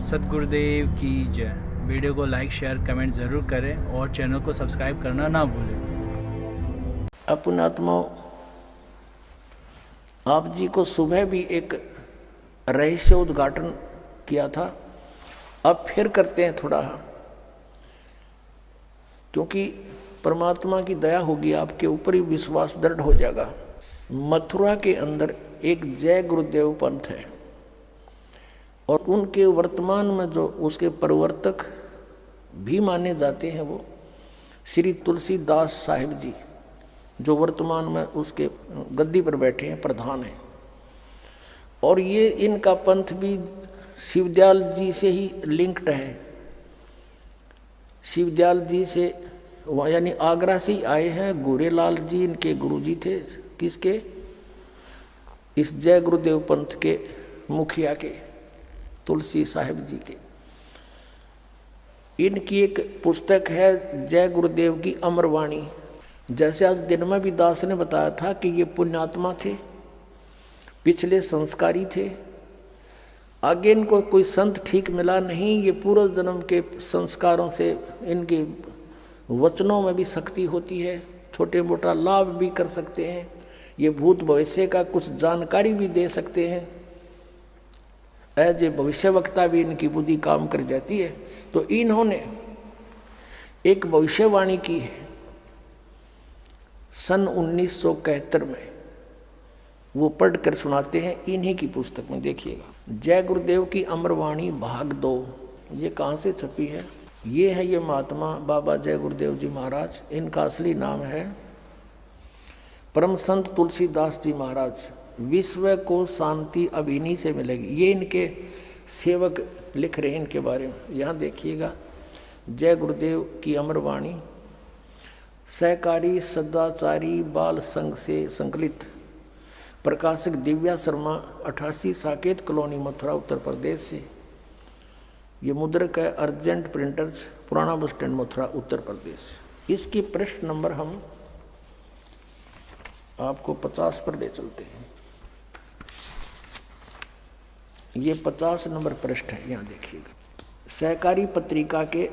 सतगुरुदेव की जय। वीडियो को लाइक शेयर कमेंट ज़रूर करें और चैनल को सब्सक्राइब करना ना भूलें। अपन आत्मा आप जी को सुबह भी एक रहस्य उद्घाटन किया था, अब फिर करते हैं थोड़ा, क्योंकि परमात्मा की दया होगी आपके ऊपर ही विश्वास दृढ़ हो जाएगा। मथुरा के अंदर एक जय गुरुदेव पंथ है और उनके वर्तमान में जो उसके प्रवर्तक भी माने जाते हैं वो श्री तुलसीदास साहिब जी, जो वर्तमान में उसके गद्दी पर बैठे हैं, प्रधान हैं। और ये इनका पंथ भी शिवदयाल जी से ही लिंक्ड है। शिवदयाल जी से यानी आगरा से ही आए हैं। गोरेलाल जी इनके गुरुजी थे, किसके? इस जय गुरुदेव पंथ के मुखिया के, तुलसी साहिब जी के। इनकी एक पुस्तक है जय गुरुदेव की अमरवाणी। जैसे आज दिन में भी दास ने बताया था कि ये पुण्यात्मा थे, पिछले संस्कारी थे, आगे इनको कोई संत ठीक मिला नहीं। ये पूर्व जन्म के संस्कारों से इनके वचनों में भी शक्ति होती है, छोटे मोटा लाभ भी कर सकते हैं, ये भूत भविष्य का कुछ जानकारी भी दे सकते हैं। एज ए भविष्य वक्ता भी इनकी बुद्धि काम कर जाती है। तो इन्होंने एक भविष्यवाणी की है सन 1971 में, वो पढ़ कर सुनाते हैं इन्हीं की पुस्तक में। देखिएगा, जय गुरुदेव की अमरवाणी भाग 2। ये कहाँ से छपी है? ये है ये महात्मा बाबा जय गुरुदेव जी महाराज। इनका असली नाम है परम संत तुलसीदास जी महाराज। विश्व को शांति अब इन्हीं से मिलेगी। ये इनके सेवक लिख रहे हैं इनके बारे में। यहाँ देखिएगा, जय गुरुदेव की अमरवाणी सहकारी सदाचारी बाल संघ से संकलित, प्रकाशक दिव्या शर्मा, 88 साकेत कॉलोनी, मथुरा, उत्तर प्रदेश से। ये मुद्रक है अर्जेंट प्रिंटर्स, पुराना बस स्टैंड, मथुरा, उत्तर प्रदेश। इसकी पृष्ठ नंबर हम आपको 50 पर ले चलते हैं। ये 50 नंबर पृष्ठ है। यहाँ देखिएगा, सहकारी पत्रिका के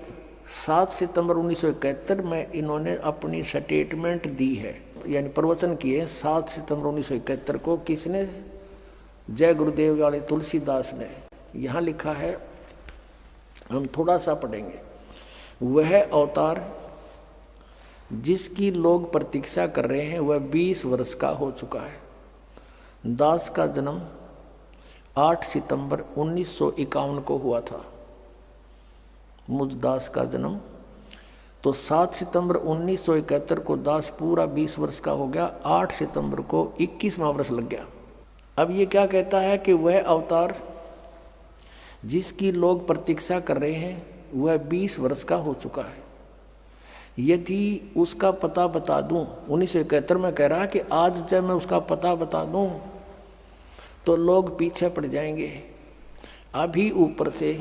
7 सितंबर 1971 में इन्होंने अपनी स्टेटमेंट दी है, यानी प्रवचन किए 7 सितंबर 1971 को। किसने? जय गुरुदेव वाले तुलसीदास ने। यहाँ लिखा है, हम थोड़ा सा पढ़ेंगे। वह अवतार जिसकी लोग प्रतीक्षा कर रहे हैं वह 20 वर्ष का हो चुका है। दास का जन्म 8 सितंबर 1951 को हुआ था। मुझ दास का जन्म तो 7 सितंबर 1971 को दास पूरा 20 वर्ष का हो गया। 8 सितंबर को 21वां वर्ष लग गया। अब ये क्या कहता है कि वह अवतार जिसकी लोग प्रतीक्षा कर रहे हैं वह 20 वर्ष का हो चुका है। यदि उसका पता बता दूं, 1971 में कह रहा है कि आज जब मैं उसका पता बता दूं तो लोग पीछे पड़ जाएंगे। अभी ऊपर से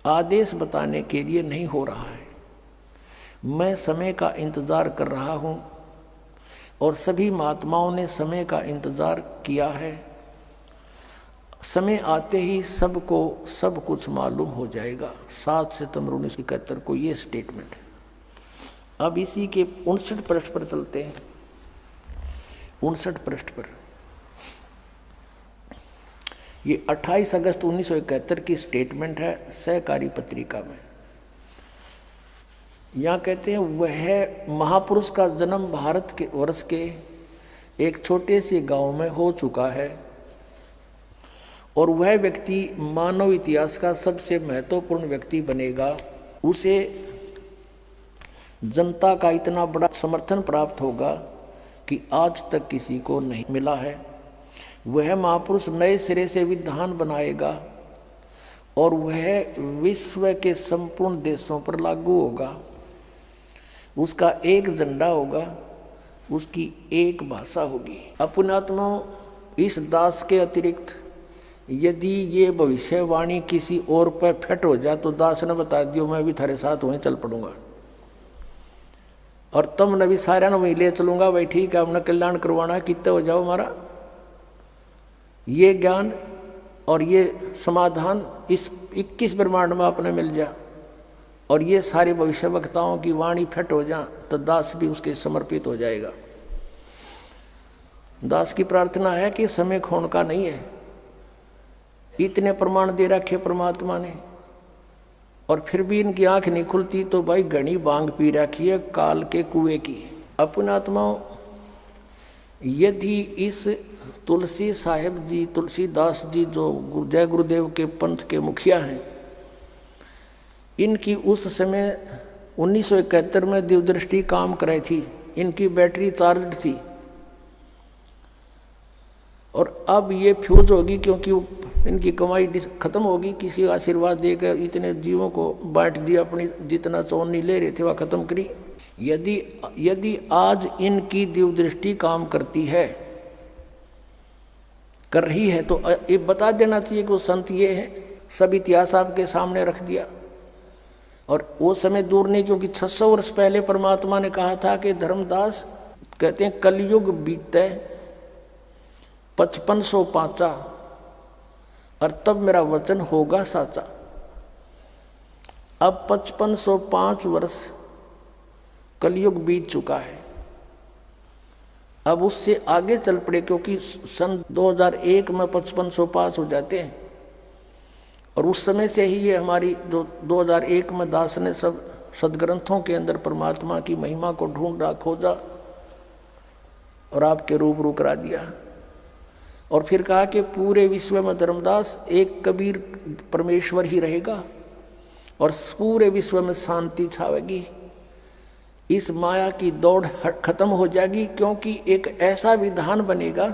आदेश बताने के लिए नहीं हो रहा है। मैं समय का इंतज़ार कर रहा हूं और सभी महात्माओं ने समय का इंतज़ार किया है। समय आते ही सबको सब कुछ मालूम हो जाएगा। 7 सितंबर 1971 को ये स्टेटमेंट है। अब इसी के 59 पृष्ठ पर चलते हैं। 59 पृष्ठ पर ये 28 अगस्त 1971 की स्टेटमेंट है सहकारी पत्रिका में। यहाँ कहते हैं, वह महापुरुष का जन्म भारत के वर्ष के एक छोटे से गांव में हो चुका है और वह व्यक्ति मानव इतिहास का सबसे महत्वपूर्ण व्यक्ति बनेगा। उसे जनता का इतना बड़ा समर्थन प्राप्त होगा कि आज तक किसी को नहीं मिला है। वह महापुरुष नए सिरे से विधान बनाएगा और वह विश्व के संपूर्ण देशों पर लागू होगा। उसका एक झंडा होगा, उसकी एक भाषा होगी। अपनात्मा इस दास के अतिरिक्त यदि ये भविष्यवाणी किसी और पर फिट हो जाए तो दास ने बता दियो, मैं भी थारे साथ वहीं चल पड़ूंगा और तुम भी सारे ने वहीं ले चलूंगा। भाई ठीक है, हमने कल्याण करवाना है, कितने हो जाओ हमारा। ये ज्ञान और ये समाधान इस 21 ब्रह्मांड में आपने मिल जा और ये सारे भविष्य वक्ताओं की वाणी फट हो जा तो दास भी उसके समर्पित हो जाएगा। दास की प्रार्थना है कि समय खोने का नहीं है। इतने प्रमाण दे रखे परमात्मा ने और फिर भी इनकी आंख नहीं खुलती तो भाई घनी बांग पी रखी है काल के कुएं की। अपने आत्माओं, यदि इस तुलसी साहेब जी, तुलसीदास जी जो जय गुरुदेव के पंथ के मुखिया हैं, इनकी उस समय 1971 में दिव्यदृष्टि काम कराई थी, इनकी बैटरी चार्ज थी और अब ये फ्यूज होगी क्योंकि इनकी कमाई खत्म होगी। किसी का आशीर्वाद देकर इतने जीवों को बांट दिया, अपनी जितना चौनी ले रहे थे वह खत्म करी। यदि आज इनकी दिव्यदृष्टि काम करती है, कर रही है, तो ये बता देना चाहिए कि वो संत ये है। सब इतिहास आपके सामने रख दिया और वो समय दूर नहीं, क्योंकि 600 वर्ष पहले परमात्मा ने कहा था कि धर्मदास कहते हैं कलयुग बीते 5500 पाँचा और तब मेरा वचन होगा साचा। अब 5505 वर्ष कलयुग बीत चुका है, अब उससे आगे चल पड़े, क्योंकि सन 2001 में 5505 हो जाते हैं और उस समय से ही ये हमारी जो 2001 में दास ने सब सदग्रंथों के अंदर परमात्मा की महिमा को ढूंढा, खोजा और आपके रूबरू करा दिया। और फिर कहा कि पूरे विश्व में धर्मदास एक कबीर परमेश्वर ही रहेगा और पूरे विश्व में शांति छावेगी। इस माया की दौड़ खत्म हो जाएगी, क्योंकि एक ऐसा विधान बनेगा,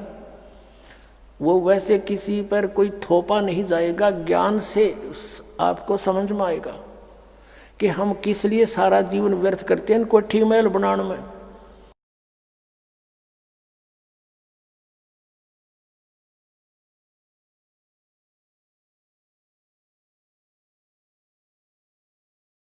वो वैसे किसी पर कोई थोपा नहीं जाएगा। ज्ञान से आपको समझ में आएगा कि हम किस लिए सारा जीवन व्यर्थ करते हैं कोठी महल बनाने में।